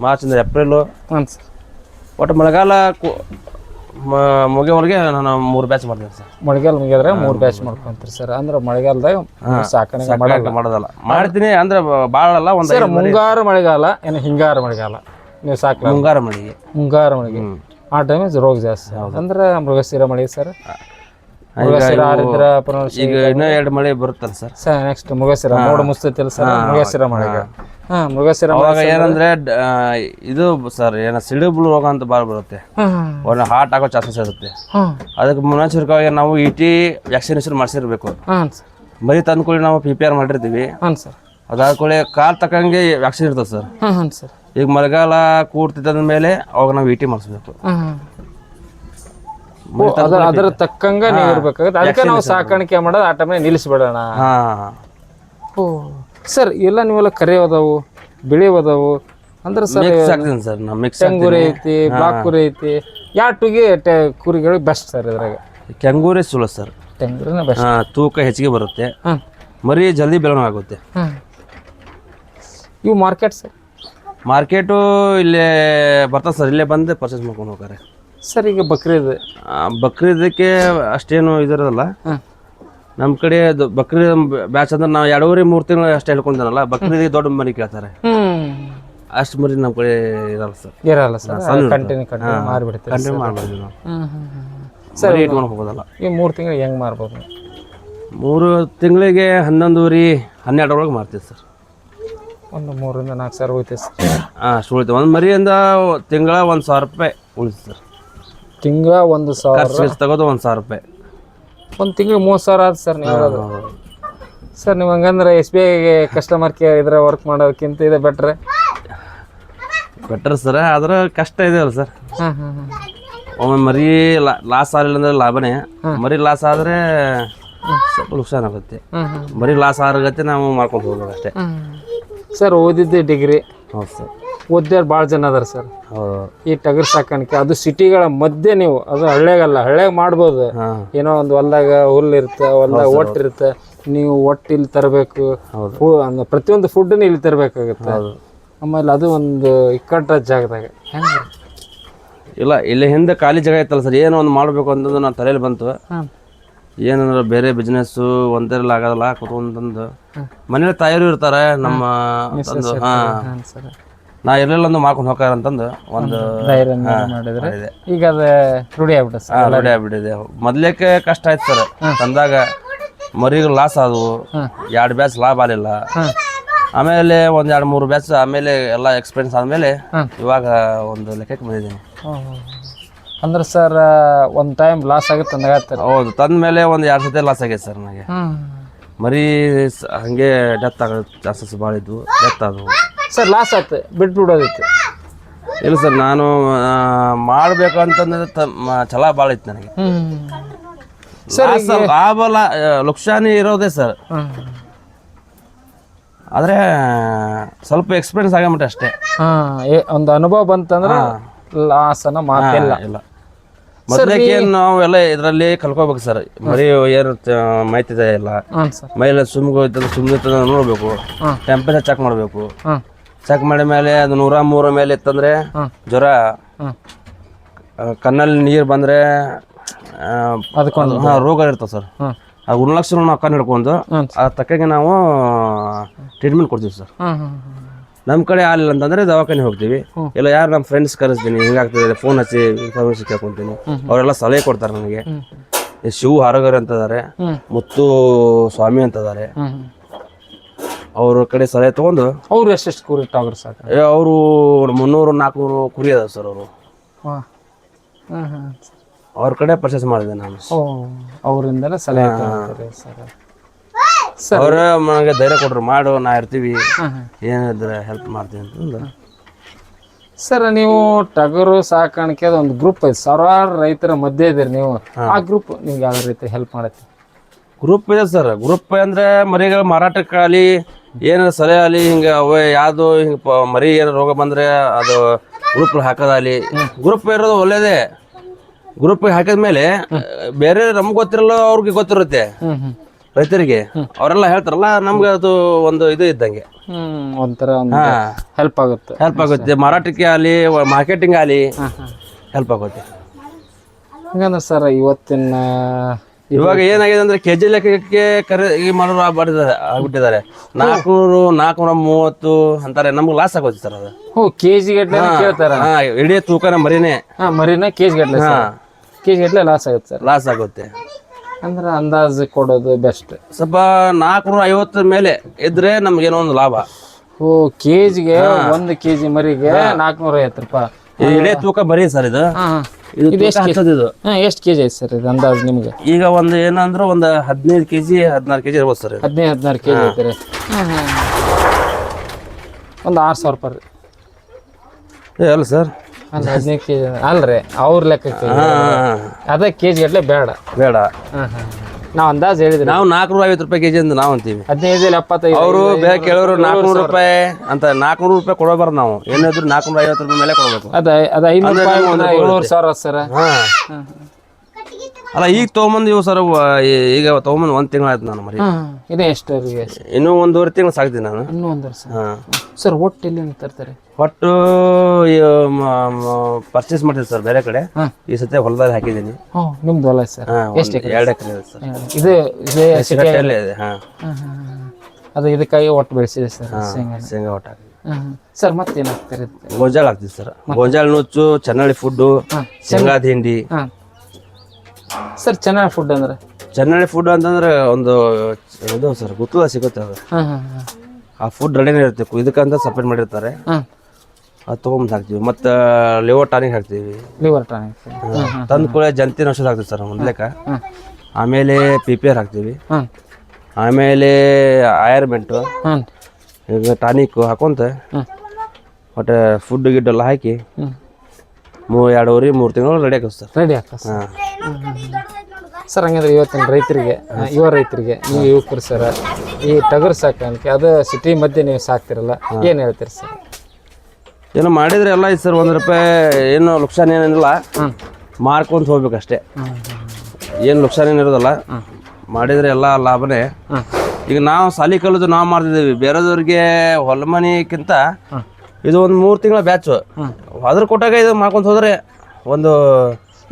ಮಾರ್ಚಿಂದ ಏಪ್ರಿಲು. ಹ್ಞೂ ಸರ್. ಒಟ್ಟು ಮಳೆಗಾಲ ಮುಗಿಯೋವರೆಗೆ ನಾನು 3 ಬ್ಯಾಚ್ ಮಾಡ್ತೀನಿ ಸರ್. ಮಳೆಗಾಲ ಮುಗಿದ್ರೆ 3 ಬ್ಯಾಚ್ ಮಾಡ್ಕೊಂತೀರಿ ಸರ್. ಅಂದ್ರೆ ಮಳೆಗಾಲದಾಗ ಸಾಕಣೆ ಮಾಡೋದಲ್ಲ ಮಾಡ್ತೀನಿ ಅಂದ್ರೆ ಭಾಳ ಅಲ್ಲ. ಒಂದು ಮುಂಗಾರು ಮಳೆಗಾಲ ಏನು ಹಿಂಗಾರು ಮಳೆಗಾಲ ನೀವು ಸಾಕು? ಮುಂಗಾರು ಮಳೆಗೆ. ಮುಂಗಾರು ಮಳೆಗೆ ಆ ಟೈಮ್ ರೋಗ ಜಾಸ್ತಿ. ಅಂದ್ರೆ ಮೃಗಶಿರ ಮಳೆ ಸರ್. ಮೃಗಶಿರ ಆರಿದ್ರ ಈಗ ಇನ್ನೂ 2 ಮಳೆ ಬರುತ್ತಲ್ಲ ಸರ್. ಸರ್ ನೆಕ್ಸ್ಟ್ ಮೃಗಶಿರ ಮೋಡ ಮುಸ್ತೈತಿಲ್ಲ ಸರ್. ಮೃಗಶಿರ ಮಳೆಗೆ ಮೃಗಶಿರ ಅವಾಗ ಏನಂದ್ರೆ ಇದು ಸರ್ ಸಿಡಿಬುಳು ರೋಗ ಅಂತ ಭಾಳ ಬರುತ್ತೆ. ಒಂದು ಹಾರ್ಟ್ ಆಗೋ ಚಾನ್ಸಸ್ ಇರುತ್ತೆ. ಅದಕ್ಕೆ ಮುನ್ನೆಚ್ಚರಿಕೆಯಾಗಿ ನಾವು ET ವ್ಯಾಕ್ಸಿನೇಷನ್ ಮಾಡಿಸಿರ್ಬೇಕು. ಮರಿ ತಂದ್ಕೊಳ್ಳಿ ನಾವು PPR ಮಾಡಿರ್ತೀವಿ. ಅದಾದ್ಕೊಳ್ಳಿ ಕಾಲ್ ತಕ್ಕಂಗೆ ವ್ಯಾಕ್ಸಿನ್ ಇರ್ತದೆ ಸರ್. ಈಗ ಮಳೆಗಾಲ ಕೂಡ್ತಿದ್ದ ಮೇಲೆ ಅವಾಗ ನಾವು ET ಮಾಡಿಸ್ಬೇಕು. ಅದರ ತಕ್ಕಂಗ ನೀವು ಇರ್ಬೇಕಾಗುತ್ತೆ. ಅದಕ್ಕೆ ನಾವು ಸಾಕಾಣಿಕೆ ಮಾಡೋದು ಆ ಟೈಮ್ ನಿಲ್ಲಿಸ್ಬಿಡೋಣ. ಸರ್ ಎಲ್ಲ ನೀವೆಲ್ಲ ಕರೆ ಅದಾವು, ಬಿಳಿ ಅದಾವು ಅಂದ್ರೆ ಸರ್ ಕೆಂಗೂರಿ ಐತಿ, ಬ್ಲಾಕ್ ಕುರಿ ಐತಿ. ಯಾಟುಗೆ ಕುರಿಗಳು ಬೆಸ್ಟ್ ಸರ್. ಇದ್ರಾಗ ಕೆಂಗೂರಿ ಸುಳ್ಳು ಸರ್. ಕೆಂಗೂರಿನ ಬೆಸ್ಟ್. ತೂಕ ಹೆಚ್ಚಿಗೆ ಬರುತ್ತೆ, ಮರಿ ಜಲ್ದಿ ಬೆಳವಣಿಗೆ ಆಗುತ್ತೆ. ಇವು ಮಾರ್ಕೆಟ್ ಸರ್? ಮಾರ್ಕೆಟು ಇಲ್ಲೇ ಬರ್ತದೆ ಸರ್. ಇಲ್ಲೇ ಬಂದು ಪರ್ಚೇಸ್ ಮಾಡ್ಕೊಂಡು ಹೋಗ್ತಾರೆ ಸರ್. ಈಗ ಬಕ್ರೀದಕ್ಕೆ ಅಷ್ಟೇನು ಇದಿರೋದಲ್ಲ ನಮ್ಮ ಕಡೆ. ಬಕ್ರೀದ್ ಬ್ಯಾಚ್ ಅಂದ್ರೆ ನಾವು 2.5-3 ತಿಂಗಳು ಅಷ್ಟೇ ಹೇಳ್ಕೊಂತಾನಲ್ಲ. ಬಕ್ರೀದಿಗೆ ದೊಡ್ಡ ಮರಿ ಕೇಳ್ತಾರೆ. ಅಷ್ಟು ಮರಿ ನಮ್ಮ ಕಡೆ ಇರಲ್ಲ ಸರ್. ಇರಲ್ಲ ಸರ್. ಕಂಟಿನ್ಯೂ ಮಾರ್ಬಿಡ್ತೀವಿ. ಕಂಟಿನ್ಯೂ ಮಾಡ್ಬೋದು ನಾವು ಸರ್. ಇಟ್ಕೊಂಡು ಹೋಗೋದಲ್ಲ. ಈ 3 ತಿಂಗಳು ಹೆಂಗೆ ಮಾರ್ಬೋದು? 3 ತಿಂಗಳಿಗೆ 11-12 ಒಳಗೆ ಮಾರ್ತೀವಿ ಸರ್. ಒಂದು 3-4 ಸಾವಿರ ಹೋಯ್ತು ಸರ್. ಅಷ್ಟು ಉಳಿತು. ಒಂದು ಮರಿಯಿಂದ ತಿಂಗಳ 1,000 ರೂಪಾಯಿ ಉಳಿತು ಸರ್. ತಿಂಗಳ 1,000 ತಗೋದು 1,000 ರೂಪಾಯಿ. ಒಂದು ತಿಂಗಳು 30,000 ಆಯ್ತು ಸರ್. ನೀವು ಹೇಳೋದು ಸರ್. ನೀವು ಹಂಗಂದ್ರೆ SBI ಕಸ್ಟಮರ್ ಕೇರ್ ಇದ್ರೆ ವರ್ಕ್ ಮಾಡೋದಕ್ಕಿಂತ ಇದೆ ಬೆಟ್ರ್ ಸರ್. ಆದ್ರೆ ಕಷ್ಟ ಇದೆ ಅಲ್ಲ ಸರ್. ಒಮ್ಮೆ ಮರಿ ಲಾಸ್ ಆಗಲಿಲ್ಲ ಅಂದ್ರೆ ಲಾಭನೇ. ಮರಿ ಲಾಸ್ ಆದರೆ ಸ್ವಲ್ಪ ನುಕ್ಸಾನ್ ಆಗುತ್ತೆ. ಮರಿ ಲಾಸ್ ಆಗತ್ತೆ ನಾವು ಮಾಡ್ಕೊಂಡು ಹೋಗ್ಬೋದು ಅಷ್ಟೇ ಸರ್. ಓದಿದ್ದೆ ಡಿಗ್ರಿ. ಹೌದು ಸರ್. ಓದ್ಯಾರು ಭಾಳ ಜನ ಅದಾರ ಸರ್. ಹೌದು. ಈ ಟಗರ್ ಸಾಕಾಣಿಕೆ ಅದು ಸಿಟಿಗಳ ಮಧ್ಯೆ ನೀವು ಅದು ಹಳ್ಳ್ಯಾಗಲ್ಲ. ಹಳ್ಳ್ಯಾಗ ಮಾಡ್ಬೋದು. ಏನೋ ಒಂದು ಹೊಲ್ದಾಗ ಹುಲ್ಲು ಇರುತ್ತೆ, ಹೊಲ್ದಾಗ ಒಟ್ಟು ಇರುತ್ತೆ. ನೀವು ಒಟ್ಟು ಇಲ್ಲಿ ತರಬೇಕು. ಪ್ರತಿಯೊಂದು ಫುಡ್ಡನ್ನು ಇಲ್ಲಿ ತರಬೇಕಾಗುತ್ತೆ. ಆಮೇಲೆ ಅದು ಒಂದು ಇಕ್ಕಟ್ಟ ಜಾಗದಾಗ ಹೆಂಗೆ ಇಲ್ಲ. ಇಲ್ಲಿ ಹಿಂದೆ ಖಾಲಿ ಜಾಗ ಇತ್ತಲ್ಲ ಸರ್. ಏನೋ ಒಂದು ಮಾಡಬೇಕು ಅಂತಂದು ನಾನು ತಲೆಯಲ್ಲಿ ಬಂತು. ಏನಂದ್ರೆ ಬೇರೆ ಬಿಸ್ನೆಸ್ಸು ಒಂದರಲ್ಲಿ ಆಗೋದಲ್ಲ ಕೂತ್ಕೊಂತಂದು. ಮನೇಲಿ ತಾಯಿಯರು ಇರ್ತಾರೆ ನಮ್ಮ ತಂದು. ನಾ ಇರಲಿಲ್ಲ ಒಂದು ಮಾಡ್ಕೊಂಡು ಹೋಗ್ತಾರ ಅಂತಂದು ಒಂದು ಮಾಡಿದ್ರೆ ಈಗ ಅದು ರೂಢಿ ಆಗ್ಬಿಟ್ಟಿದೆ. ಮೊದ್ಲೇಕೆ ಕಷ್ಟ ಆಯ್ತು ಸರ್. ತಂದಾಗ ಮರಿಗೆ ಲಾಸ್ ಆದವು. 2 ಬ್ಯಾಚ್ ಲಾಭ ಆಗಲಿಲ್ಲ. ಆಮೇಲೆ ಒಂದು 2-3 ಬ್ಯಾಚ್ ಆಮೇಲೆ ಎಲ್ಲ ಎಕ್ಸ್ಪೀರಿಯನ್ಸ್ ಆದಮೇಲೆ ಇವಾಗ ಒಂದು ಲೆಕ್ಕಕ್ಕೆ ಬಂದಿದ್ದೀನಿ. ಅಂದ್ರೆ ಸರ್ ಒಂದು ಟೈಮ್ ಲಾಸ್ ಆಗುತ್ತೆ ಅಂದಾಗತ್ತೆ? ಹೌದು. ತಂದ ಮೇಲೆ ಒಂದು 2 ಸತಿ ಲಾಸ್ ಆಗೈತೆ ಸರ್ ನನಗೆ. ಮರಿ ಹಂಗೆ ಡೆತ್ ಆಗೋ ಚಾನ್ಸಸ್ ಭಾಳ ಇದ್ವು. ಡೆತ್ ಆದವು ಸರ್. ಲಾಸ್ ಆಯ್ತು ಬಿಟ್ಬಿಡೋದಿತ್ತು? ಇಲ್ಲ ಸರ್. ನಾನು ಮಾಡಬೇಕು ಅಂತಂದ್ರೆ ಛಲ ಭಾಳ ಇತ್ತು ನನಗೆ. ಲಾಭ ಲುಕ್ಷಾನಿ ಇರೋದೇ ಸರ್. ಆದರೆ ಸ್ವಲ್ಪ ಎಕ್ಸ್ಪೀರಿಯನ್ಸ್ ಆಗಮಟ್ಟ ಅಷ್ಟೇ. ಒಂದು ಅನುಭವ ಬಂತಂದ್ರೆ ಲಾಸನ ಮಾತಿಲ್ಲ. ಇಲ್ಲ. ಮೊದಲಕ್ಕೆ ನಾವು ಎಲ್ಲ ಇದರಲ್ಲಿ ಕಲ್ಕೋಬೇಕು ಸರ್. ಮರಿ ಏನು ಮಾಹಿತಿ ಇಲ್ಲ. ಮೈಲೆ ಸುಮ್ಮನೆ ನೋಡ್ಬೇಕು. ಟೆಂಪರೇಚರ್ ಚೆಕ್ ಮಾಡಬೇಕು. ಚೆಕ್ ಮಾಡಿದ ಮೇಲೆ ಅದು 103 ಮೇಲೆ ಇತ್ತಂದ್ರೆ ಜ್ವರ, ಕಣ್ಣಲ್ಲಿ ನೀರು ಬಂದರೆ ಅದಕ್ಕೊಂದು ರೋಗ ಇರ್ತದೆ ಸರ್. ಆ ಗುಣಲಕ್ಷಣ ನಾವು ಕಣ್ಣು ಹಿಡ್ಕೊಂಡು ಅದ್ರ ತಕ್ಕಂಗೆ ನಾವು ಟ್ರೀಟ್ಮೆಂಟ್ ಕೊಡ್ತೀವಿ ಸರ್. ನಮ್ಮ ಕಡೆ ಆಗಲಿಲ್ಲ ಅಂತಂದರೆ ದವಾಖಾನೆ ಹೋಗ್ತೀವಿ. ಇಲ್ಲ ಯಾರು ನಮ್ಮ ಫ್ರೆಂಡ್ಸ್ ಕರೆಸ್ತೀನಿ, ಹಿಂಗಾಗ್ತದೆ ಫೋನ್ ಹಚ್ಚಿ ಇನ್ಫಾರ್ಮೇಶನ್ ಕೇಳ್ಕೊತೀನಿ. ಅವರೆಲ್ಲ ಸಲಹೆ ಕೊಡ್ತಾರೆ ನನಗೆ. ಶಿವು ಆರೋಗ್ಯರು ಅಂತದಾರೆ, ಮುತ್ತು ಸ್ವಾಮಿ ಅಂತದಾರೆ. ಅವ್ರ ಕಡೆ ಸಲಹೆ ತೊಗೊಂಡು ಅವ್ರು ಎಷ್ಟೆಷ್ಟು ಕುರಿ ಟಾಗರ್ ಸಾಕು? ಅವರು 300-400 ಕುರಿ ಅದಾವೆ ಸರ್ ಅವರು. ಅವ್ರ ಕಡೆ ಪರ್ಚೇಸ್ ಮಾಡಿದೆ ನಾನು. ಓ ಅವರಿಂದಲೇ ಸಲಹೆ ತಗೊಂಡ್ರಿ ಸರ್. ಅವ್ರ ನನಗೆ ಧೈರ್ಯ ಕೊಟ್ರು, ಮಾಡು ನಾ ಇರ್ತೀವಿ, ಏನಿದ್ರೆ ಹೆಲ್ಪ್ ಮಾಡ್ತೀವಿ ಅಂತಂದು. ಸರ್ ನೀವು ಟಗರು ಸಾಕಾಣಿಕೆ ಒಂದು ಗ್ರೂಪ್ ಐತೆ, ಸಾವಿರಾರು ರೈತರ ಮಧ್ಯೆ ಇದ್ದೀರಿ ನೀವು. ಆ ಗ್ರೂಪ್ ನಿಮ್ಗೆ ಯಾವ ರೀತಿ ಹೆಲ್ಪ್ ಮಾಡತ್ತೆ? ಗ್ರೂಪ್ ಇದೆ ಸರ್. ಗ್ರೂಪ್ ಅಂದ್ರೆ ಮರಿಗಳ ಮಾರಾಟಕ್ಕಾಗಲಿ ಏನಾರ ಸಲಹೆ ಆಗಲಿ, ಹಿಂಗೆ ಅವ ಯಾವುದು ಹಿಂಗೆ ಮರಿ ಏನಾರ ರೋಗ ಬಂದರೆ ಅದು ಗ್ರೂಪ್ ಹಾಕೋದಾಗಲಿ. ಗ್ರೂಪ್ ಇರೋದು ಒಳ್ಳೇದೇ. ಗ್ರೂಪ್ ಹಾಕಿದ್ಮೇಲೆ ಬೇರೆ ನಮ್ಗೆ ಗೊತ್ತಿರಲ್ಲ, ಅವ್ರಿಗೆ ಗೊತ್ತಿರುತ್ತೆ ರೈತರಿಗೆ. ಅವರೆಲ್ಲ ಹೇಳ್ತಾರಲ್ಲ, ನಮ್ಗೆ ಅದು ಒಂದು ಇದು ಇದ್ದಂಗೆ, ಒಂಥರ ಹೆಲ್ಪ್ ಆಗುತ್ತೆ. ಹೆಲ್ಪ್ ಆಗುತ್ತೆ. ಮಾರಾಟಕ್ಕೆ ಆಗಲಿ, ಮಾರ್ಕೆಟಿಂಗ್ ಆಗಲಿ ಹೆಲ್ಪ್ ಆಗುತ್ತೆ. ಹಂಗಂದ್ರೆ ಸರ್ ಇವತ್ತಿನ ಇವಾಗ ಏನಾಗಿದೆ ಅಂದ್ರೆ ಕೆಜಿ ಲೆಕ್ಕಕ್ಕೆ ಈ ಮಾಡೋರು ಆಗ್ಬಿಟ್ಟಿದ್ದಾರೆ. 400-430 ಅಂತಾರೆ. ನಮ್ಗೆ ಲಾಸ್ ಆಗೋದು ಸರ್ ಅದು. ಕೆಜಿ ಗಟ್ಲೆ ಕೇಳ್ತಾರ. ಇಡೀ ತೂಕನ ಮರಿನೇ ಮರಿನ ಕೆಜಿ ಗಟ್ಲೆ, ಕೆಜಿ ಗಟ್ಲೆ ಲಾಸ್ ಆಗುತ್ತೆ ಸರ್. ಲಾಸ್ ಆಗುತ್ತೆ ಅಂದ್ರೆ ಅಂದಾಜು ಕೊಡೋದು ಬೆಸ್ಟ್. ಸ್ವಲ್ಪ 450 ಮೇಲೆ ಇದ್ರೆ ನಮ್ಗೇನೋ ಒಂದು ಲಾಭ. ಕೆಜಿಗೆ 1 ಕೆಜಿ ಮರಿಗೆ 450 ರೂಪಾಯಿ. ಇಡೀ ತೂಕ ಮರಿ ಸರ್ ಇದು. ಇದು ಎಷ್ಟು ಕೆಜಿ ಐತೆ ಸರ್ ಇದು ಅಂದಾಜು ನಿಮ್ಗೆ? ಈಗ ಒಂದು ಏನಂದ್ರೆ ಒಂದು 15 ಕೆಜಿ 16 ಕೆಜಿ ಇರ್ಬೋದು ಸರ್. 15-16 ಕೆಜಿ ಐತೆ ರೀ. ಒಂದು 6,000 ರೂಪಾಯಿ ರೀ. ಅಲ್ಲ ಸರ್, ಅಲ್ಲ 15 ಕೆಜಿ ಅಲ್ರಿ ಅವ್ರ ಲೆಕ್ಕಕ್ಕೆ. ಅದ ಕೆಜಿ ಗಟ್ಲೆ ಬೇಡ. ನಾವು ಅಂದಾಜು ಹೇಳಿದ್ರಿ. ನಾವು 450 ರೂಪಾಯಿ ಕೆಜಿ ಅಂತ ನಾವು ಅಂತೀವಿ. 15-75. ಅವರು ಬೇರೆ ಕೇಳೋರು 400 ರೂಪಾಯಿ ಅಂತ. 400 ರೂಪಾಯಿ ಕೊಡಬಾರ್ದು ನಾವು. ಏನಾದ್ರು 450 ರೂಪಾಯಿ ಮೇಲೆ ಕೊಡಬೇಕು. ಅದು 500 ರೂಪಾಯಿ 700,000 ಸರ್. ಅಲ್ಲ ಈಗ ತೊಗೊಂಬಂದು ಇವು ಸರ್, ಈಗ ತೊಗೊಂಬಂದು 1 ತಿಂಗಳು ಆಯ್ತು ನಾನು ಮರಿ. ಇದು ಎಷ್ಟು? ಇನ್ನೂ 1.5 ತಿಂಗಳು ಸಾಕ್ತೀನಿ ನಾನು. ಇನ್ನೂ 1 ವರ್ಷ ಸರ್. ಒಟ್ಟು ಎಲ್ಲಿ ತರ್ತಾರೆ? ಒಟ್ಟು ಪರ್ಚೇಸ್ ಮಾಡ್ತೀನಿ ಸರ್ ಬೇರೆ ಕಡೆ. ಈ ಸತಿ ಹೊಲದಲ್ಲಿ ಹಾಕಿದ್ದೀನಿ. ನಿಮ್ದು ಹೊಲ ಸರ್? 2 ಎಕರೆ ಇದೆ ಸರ್. ಇದು ಅದು ಇದಕ್ಕಾಗಿ ಒಟ್ಟು ಬೆಳೆಸಿದೆ ಸರ್. ಶೇಂಗಾ ಒಟ್ಟು ಹಾಕಿ ಸರ್. ಮತ್ತೇನು ಹಾಕ್ತಾರೆ? ಗೋಂಜಾಳ ಹಾಕ್ತೀವಿ ಸರ್. ಗೋಂಜಾಳ ನುಚ್ಚು, ಚೆನ್ನಳ್ಳಿ ಫುಡ್ಡು, ಶೇಂಗಾ ಹಿಂಡಿ. ಸರ್ ಚೆನ್ನಾಗಿ ಫುಡ್ ಅಂದ್ರೆ ಚೆನ್ನಳ್ಳಿ ಫುಡ್ ಅಂತಂದ್ರೆ ಒಂದು ಇದು ಸರ್, ಗುತ್ತಲ ಸಿಗುತ್ತೆ ಅದು. ಆ ಫುಡ್ ರೆಡಿನೇ ಇರುತ್ತೆ, ಇದಕ್ಕಂತ ಸಪ್ರೇಟ್ ಮಾಡಿರ್ತಾರೆ. ಅದು ತೊಗೊಂಡು ಹಾಕ್ತೀವಿ. ಮತ್ತು ಲಿವರ್ ಟಾನಿಕ್ ಹಾಕ್ತೀವಿ. ಲಿವರ್ ಟಾನಿಕ್ ತಂದು ಕೂಡ ಜಂತಿನ ಔಷಧ ಹಾಕ್ತೀವಿ ಸರ್ ಮೊದಲೇಕ. ಆಮೇಲೆ PPR ಹಾಕ್ತೀವಿ. ಆಮೇಲೆ ಆಯರ್ಮೆಂಟು, ಈಗ ಟಾನಿಕ್ ಹಾಕೊಂತ ಒಟ್ಟು ಫುಡ್ ಗಿಡ್ಡೆಲ್ಲ ಹಾಕಿ 2.5-3 ತಿಂಗಳು ರೆಡಿ ಹಾಕೋದು ಸರ್. ರೆಡಿ ಹಾಕ ಸರ್. ಹಂಗಂದ್ರೆ ಇವತ್ತಿನ ರೈತರಿಗೆ, ಯುವ ರೈತರಿಗೆ, ನೀವು ಯುವಕರು ಸರ್, ಈ ಟಗರು ಸಾಕಾಣಿಕೆ ಅದು ಸಿಟಿ ಮಧ್ಯೆ ನೀವು ಸಾಕ್ತಿರಲ್ಲ, ಏನು ಹೇಳ್ತೀರಿ ಸರ್? ಏನೋ ಮಾಡಿದ್ರೆ ಎಲ್ಲ ಐತೆ ಸರ್. 1 ರೂಪಾಯಿ ಏನು ಲುಕ್ಸಾನ್ ಏನಿಲ್ಲ, ಮಾರ್ಕೊಂತ ಹೋಗ್ಬೇಕಷ್ಟೇ. ಏನು ಲುಕ್ಸಾನ್ ಏನಿರೋದಲ್ಲ, ಮಾಡಿದರೆ ಎಲ್ಲ ಲಾಭನೇ. ಈಗ ನಾವು ಸಾಲಿ ಕಲಿದು ನಾವು ಮಾಡ್ತಿದ್ದೀವಿ. ಬೇರೆದವ್ರಿಗೆ ಹೊಲ ಮನಿಕ್ಕಿಂತ ಇದು ಒಂದು 3 ತಿಂಗಳ ಬ್ಯಾಚು. ಅದ್ರ ಕೊಟ್ಟಾಗ ಇದು ಮಾಡ್ಕೊಂತ ಹೋದ್ರೆ ಒಂದು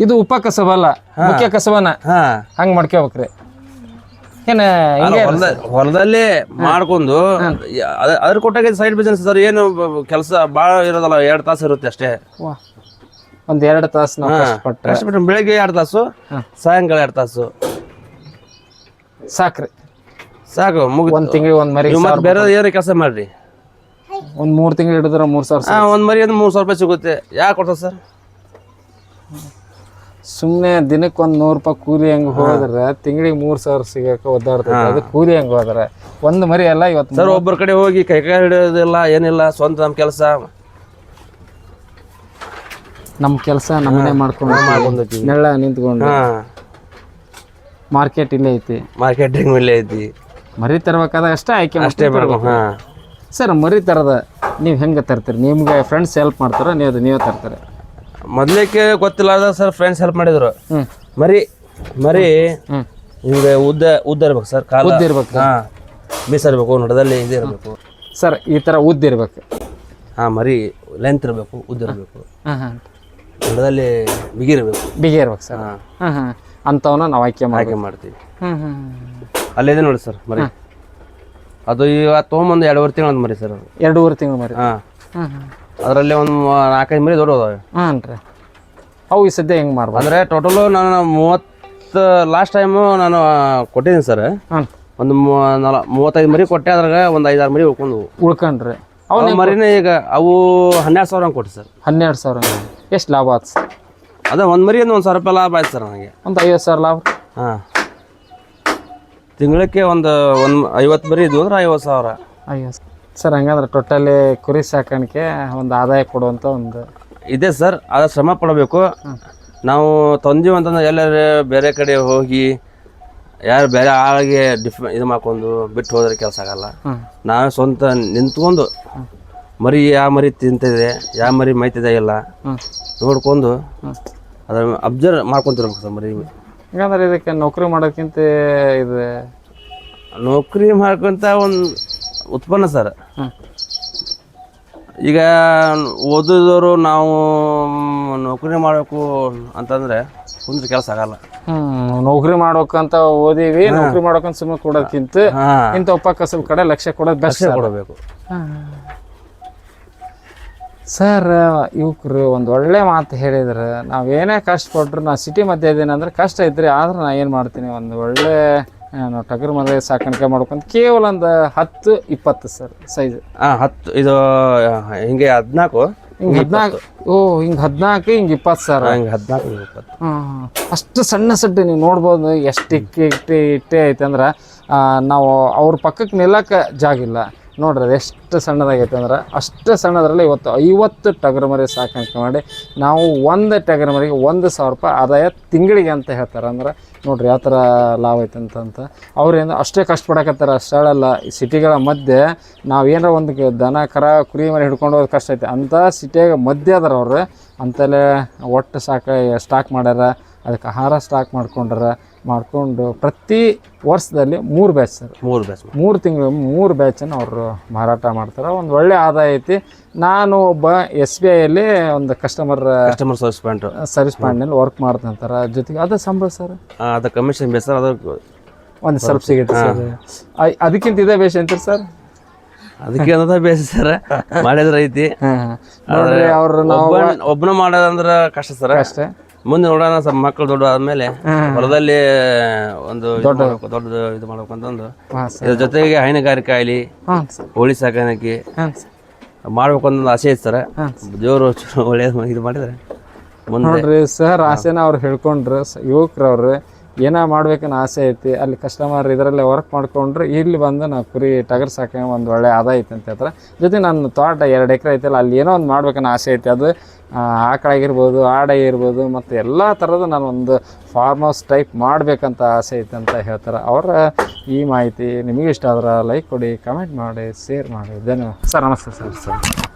ಇದು ಉಪ ಕಸಬಲ್ಲ, ಮುಖ್ಯ ಕಸಬನ ಹಂಗೆ ಮಾಡ್ಕೋಬೇಕ್ರಿ. ಏನು ಹೊಲದಲ್ಲೇ ಮಾಡ್ಕೊಂಡು ಅದ್ರ ಕೊಟ್ಟಾಗ ಸೈಡ್ ಬಿಸ್ನೆಸ್ ಸರ್. ಏನು ಕೆಲಸ ಭಾಳ ಇರೋದಲ್ಲ, 2 ತಾಸು ಇರುತ್ತೆ ಅಷ್ಟೇ. ಒಂದು 2 ತಾಸು ನಾವು ಕಷ್ಟಪಟ್ಟು ಬೆಳಿಗ್ಗೆ 2 ತಾಸು, ಸಾಯಂಕಾಲ 2 ತಾಸು ಸಾಕ್ರಿ. ಸಾಕು, ಮುಗಿದು. 1 ತಿಂಗಳಿಗೆ 1 ಮರಿ. ಬೇರೆ ಏನು ಕೆಲಸ ಮಾಡ್ರಿ. ಒಂದು 3 ತಿಂಗಳು ಹಿಡಿದ್ರೆ 3,000. 1 ಮರಿ ಅಂದ್ರೆ 3,000 ರೂಪಾಯಿ ಸಿಗುತ್ತೆ. ಯಾಕೆ ಕೊಡ್ತಾರೆ ಸರ್? ಸುಮ್ಮನೆ ದಿನಕ್ಕೆ 100 ರೂಪಾಯಿ ಕೂಲಿ ಹೆಂಗೆ ಹೋದ್ರೆ ತಿಂಗಳಿಗೆ 3,000 ಸಿಗಕ್ಕೆ ಒದ್ದಾಡ್ತದೆ. ಅದು ಕೂಲಿ ಹೆಂಗೆ ಹೋದ್ರೆ 1 ಮರಿ ಎಲ್ಲ ಇವತ್ತು ಸರ್. ಒಬ್ಬರ ಕಡೆ ಹೋಗಿ ಕೈ ಹಿಡಿಯೋದಿಲ್ಲ, ಏನಿಲ್ಲ. ಸ್ವಂತ ನಮ್ಮ ಕೆಲಸ ನಮ್ಮನೆ ಮಾಡ್ಕೊಂಡು ನೆಳ್ಳ ನಿಂತ್ಕೊಂಡು. ಮಾರ್ಕೆಟ್ ಇಲ್ಲೇ ಐತಿ, ಮಾರ್ಕೆಟಿಂಗ್ ಇಲ್ಲೇ ಐತಿ. ಮರಿ ತರಬೇಕಾದಾಗ ಅಷ್ಟೇ ಆಯ್ಕೆ ಅಷ್ಟೇ ಬರ್ಬೇಕು. ಸರ್, ಮರಿ ತರದ ನೀವು ಹೆಂಗೆ ತರ್ತೀರಿ? ನಿಮ್ಗೆ ಫ್ರೆಂಡ್ಸ್ ಹೆಲ್ಪ್ ಮಾಡ್ತಾರ, ನೀವೇ ತರ್ತಾರೆ? ಮೊದಲೇಕೆ ಗೊತ್ತಿಲ್ಲ ಸರ್. ಫ್ರೆಂಡ್ಸ್ ಹೆಲ್ಪ್ ಮಾಡಿದ್ರು. ಮರಿ ಹಿಂಗೆ ಉದ್ದ ಇರ್ಬೇಕು ಸರ್. ಕಾಲ ಉದ್ದ ಇರ್ಬೇಕು, ಮೀಸರ್ಬೇಕು, ನಡದಲ್ಲಿ ಇದು ಇರಬೇಕು ಸರ್. ಈ ಥರ ಉದ್ದ ಇರ್ಬೇಕು. ಮರಿ ಲೆಂತ್ ಇರಬೇಕು, ಉದ್ದ ಇರಬೇಕು, ನಡದಲ್ಲಿ ಬಿಗಿ ಇರ್ಬೇಕು ಸರ್. ಅಂಥವನ್ನ ನಾವು ಆಯ್ಕೆ ಮಾಡ್ತೀವಿ. ಅಲ್ಲಿದೆ ನೋಡಿ ಸರ್ ಮರಿ. ಅದು ಈಗ ತೊಗೊಂಬಂದು 2.5 ತಿಂಗಳು ಮರಿ ಸರ್. 2.5 ತಿಂಗಳು ಮರಿ. ಅದರಲ್ಲಿ ಒಂದು 4-5 ಮರಿ ದೊಡ್ಡದಾವೆ. ಅವು ಈ ಸದ್ಯ ಹೆಂಗೆ ಮಾಡ್ಬೋದು ಅಂದರೆ ಟೋಟಲು ನಾನು 30 ಲಾಸ್ಟ್ ಟೈಮು ನಾನು ಕೊಟ್ಟಿದ್ದೀನಿ ಸರ್. ಒಂದು 35 ಮರಿ ಕೊಟ್ಟೆ. ಅದ್ರಾಗ ಒಂದು 5-6 ಮರಿ ಉಳ್ಕೊಂಡ್ರಿ. ಅವು ಮರಿನೇ ಈಗ ಅವು 12,000 ಕೊಟ್ಟು ಸರ್. 12,000 ಎಷ್ಟು ಲಾಭ ಆಯ್ತು ಸರ್? ಅದೇ ಒಂದು ಮರಿಯಿಂದ 1,000 ರೂಪಾಯಿ ಲಾಭ ಆಯ್ತು ಸರ್ ನನಗೆ. ಒಂದು 50,000 ಲಾಭ. ಹಾಂ, ತಿಂಗಳಿಗೆ ಒಂದು 50 ಮರಿ ಇದ್ವು ಅಂದ್ರೆ 50,000. ಅಯ್ಯೋ ಸರ್, ಹಂಗಂದ್ರೆ ಟೋಟಲಿ ಕುರಿ ಸಾಕಾಣಿಕೆ ಒಂದು ಆದಾಯ ಕೊಡುವಂಥ ಒಂದು ಇದೆ ಸರ್. ಆದ್ರೆ ಶ್ರಮ ಪಡಬೇಕು. ನಾವು ತಂದೀವಿ ಅಂತಂದ್ರೆ ಎಲ್ಲರೂ ಬೇರೆ ಕಡೆ ಹೋಗಿ ಯಾರು ಬೇರೆ ಆಳಿಗೆ ಇದು ಮಾಡ್ಕೊಂಡು ಬಿಟ್ಟು ಹೋದ್ರೆ ಕೆಲಸ ಆಗಲ್ಲ. ನಾವೇ ಸ್ವಂತ ನಿಂತ್ಕೊಂಡು ಮರಿ ಯಾವ ಮರಿ ತಿಂತಿದೆ, ಯಾವ ಮರಿ ಮೈತಿದೆ ಇಲ್ಲ ನೋಡ್ಕೊಂಡು ಅದ್ರ ಅಬ್ಸರ್ವ್ ಮಾಡ್ಕೊಂತಿರ್ಬೇಕು ಸರ್ ಮರಿ. ಹಂಗಂದ್ರೆ ಇದಕ್ಕೆ ನೌಕರಿ ಮಾಡೋಕ್ಕಿಂತ ಇದು ನೌಕರಿ ಮಾಡ್ಕೊಂತ ಒಂದು ಉತ್ಪನ್ನ ಸರ್. ಈಗ ಓದಿದವರು ನಾವು ನೌಕರಿ ಮಾಡಬೇಕು ಅಂತಂದ್ರೆ ಕುಂದ್ರೆ ಕೆಲಸ ಆಗಲ್ಲ. ನೌಕರಿ ಮಾಡ್ಬೇಕಂತ ಓದಿವಿ, ನೌಕರಿ ಮಾಡ್ಬೇಕಂತ ಸುಮ್ಮನೆ ಕೊಡೋದಕ್ಕಿಂತ ಇಂಥ ಉಪಕಸಬ್ ಕಡೆ ಲಕ್ಷ್ಯ ಕೊಡೋದು ಬೆಸ್ಟ್ ಕೊಡಬೇಕು. ಸರ್, ಯುವಕರು ಒಂದು ಒಳ್ಳೆ ಮಾತು ಹೇಳಿದ್ರೆ, ನಾವೇನೇ ಕಷ್ಟಪಟ್ರು, ನಾ ಸಿಟಿ ಮಧ್ಯೆ ಇದ್ದೀನಿ ಅಂದರೆ ಕಷ್ಟ ಐತ್ರಿ, ಆದ್ರೆ ನಾ ಏನು ಮಾಡ್ತೀನಿ, ಒಂದು ಒಳ್ಳೆ ನಾವು ಟಗರು ಮರಿ ಸಾಕಾಣಿಕೆ ಮಾಡ್ಕೊಂತ ಕೇವಲ ಒಂದು 10-20 ಸರ್ ಸೈಜ್. 10 ಇದು ಹಿಂಗೆ 14 ಹಿಂಗೆ 14. ಓ, ಹಿಂಗೆ 14 ಹಿಂಗೆ 20 ಸರ್. ಹಿಂಗೆ 14-20 ಅಷ್ಟು ಸಣ್ಣ ಸಡ್ಡು ನೀವು ನೋಡ್ಬೋದು. ಎಷ್ಟು ಇಟ್ಟೆ ಐತೆ ಅಂದ್ರೆ ನಾವು ಅವ್ರ ಪಕ್ಕಕ್ಕೆ ನಿಲ್ಲಕ್ಕೆ ಜಾಗ ಇಲ್ಲ ನೋಡ್ರಿ. ಅದು ಎಷ್ಟು ಸಣ್ಣದಾಗೈತೆ ಅಂದ್ರೆ ಅಷ್ಟು ಸಣ್ಣದ್ರಲ್ಲಿ ಇವತ್ತು 50 ಟಗರು ಮರಿ ಸಾಕಾಣಿಕೆ ಮಾಡಿ ನಾವು ಒಂದು ಟಗರು ಮರಿಗೆ 1,000 ರೂಪಾಯಿ ಆದಾಯ ತಿಂಗಳಿಗೆ ಅಂತ ಹೇಳ್ತಾರೆ. ಅಂದ್ರೆ ನೋಡ್ರಿ ಯಾವ ಥರ ಲಾಭ ಐತೆ ಅಂತ. ಅವ್ರೇನು ಅಷ್ಟೇ ಕಷ್ಟಪಡಕತ್ತಾರ, ಅಷ್ಟಲ್ಲ ಸಿಟಿಗಳ ಮಧ್ಯೆ ನಾವು ಏನಾರ ಒಂದು ದನ ಕರ ಕುರಿ ಮರಿ ಹಿಡ್ಕೊಂಡು ಹೋಗೋದು ಕಷ್ಟ ಐತೆ ಅಂತ ಸಿಟಿಯಾಗ ಮಧ್ಯೆ ಅದಾರ ಅವ್ರು. ಅಂತಲೇ ಒಟ್ಟು ಸ್ಟಾಕ್ ಮಾಡ್ಯಾರ, ಅದಕ್ಕೆ ಆಹಾರ ಸ್ಟಾಕ್ ಮಾಡಿಕೊಂಡು ಪ್ರತಿ ವರ್ಷದಲ್ಲಿ 3 ಬ್ಯಾಚ್ ಸರ್, 3 ತಿಂಗಳು 3 ಬ್ಯಾಚನ್ನು ಅವರು ಮಾರಾಟ ಮಾಡ್ತಾರೆ. ಒಂದು ಒಳ್ಳೆ ಆದಾಯ ಐತಿ. ನಾನು ಒಬ್ಬ SBIಯಲ್ಲಿ ಒಂದು ಕಸ್ಟಮರ್ ಸರ್ವಿಸ್ ಪಾಯಿಂಟ್ನಲ್ಲಿ ವರ್ಕ್ ಮಾಡ್ತಂತಾರೆ. ಜೊತೆಗೆ ಅದು ಸಂಬಳ ಸರ್, ಅದು ಕಮಿಷನ್ ಬೇಸ್ ಸರ್. ಅದಕ್ಕೆ ಒಂದು ಸ್ವಲ್ಪ ಸಿಗುತ್ತೆ ಸರ್. ಅದಕ್ಕಿಂತ ಇದೇ ಬೇಸ್ ಅಂತೀರಿ ಸರ್? ಅದಕ್ಕೆ ಅನ್ನೋದ ಬೇಸ್ ಸರ್. ಮಾಡಿದ್ರೆ ಐತಿ. ಅವ್ರು ಒಬ್ಬನ ಮಾಡೋದಂದ್ರೆ ಕಷ್ಟ ಸರ್. ಅಷ್ಟೇ. ಮುಂದೆ ನೋಡೋಣ ಸ್ವಲ್ಪ ಮಕ್ಕಳು ದೊಡ್ಡ ಆದ್ಮೇಲೆ ಹೊಲದಲ್ಲಿ ಒಂದು ದೊಡ್ಡ ಇದು ಮಾಡ್ಬೇಕಂತಂದು ಇದ್ರ ಜೊತೆಗೆ ಹೈನುಗಾರಿಕೆ ಆಗಲಿ, ಕೋಳಿ ಸಾಕಾಣಿಕೆ ಮಾಡ್ಬೇಕು ಅನ್ನೋ ಆಸೆ ಐತೆ ಸರ್. ದೇವರು ಒಳ್ಳೆಯ ಇದು ಮಾಡಿದ್ರೆ ನೋಡ್ರಿ ಸರ್, ಆಸೆನ ಅವ್ರು ಹೇಳ್ಕೊಂಡ್ರು. ಯುವಕರವ್ರು ಏನೋ ಮಾಡ್ಬೇಕನ್ನೋ ಆಸೆ ಐತಿ, ಅಲ್ಲಿ ಕಸ್ಟಮರ್ ಇದರಲ್ಲೇ ವರ್ಕ್ ಮಾಡ್ಕೊಂಡ್ರೆ ಇಲ್ಲಿ ಬಂದು ನಾವು ಕುರಿ ಟಗರ್ ಸಾಕ ಒಂದು ಒಳ್ಳೆ ಆದಾಯ ಐತೆ ಅಂತ ಹೇಳ್ತಾರೆ. ಜೊತೆ ನನ್ನ ತೋಟ 2 ಎಕರೆ ಐತಲ್ಲ, ಅಲ್ಲಿ ಏನೋ ಒಂದು ಮಾಡ್ಬೇಕನ್ನೋ ಆಸೆ ಐತಿ. ಅದು ಆಕಳಾಗಿರ್ಬೋದು, ಆಡಾಗಿರ್ಬೋದು, ಮತ್ತು ಎಲ್ಲ ಥರದ ನಾನು ಒಂದು ಫಾರ್ಮ್ ಹೌಸ್ ಟೈಪ್ ಮಾಡಬೇಕಂತ ಆಸೆ ಐತೆ ಅಂತ ಹೇಳ್ತಾರೆ. ಅವರ ಈ ಮಾಹಿತಿ ನಿಮಗೆ ಇಷ್ಟ ಆದ್ರೆ ಲೈಕ್ ಕೊಡಿ, ಕಮೆಂಟ್ ಮಾಡಿ, ಶೇರ್ ಮಾಡಿ. ಧನ್ಯವಾದ ಸರ್. ನಮಸ್ತೆ ಸರ್.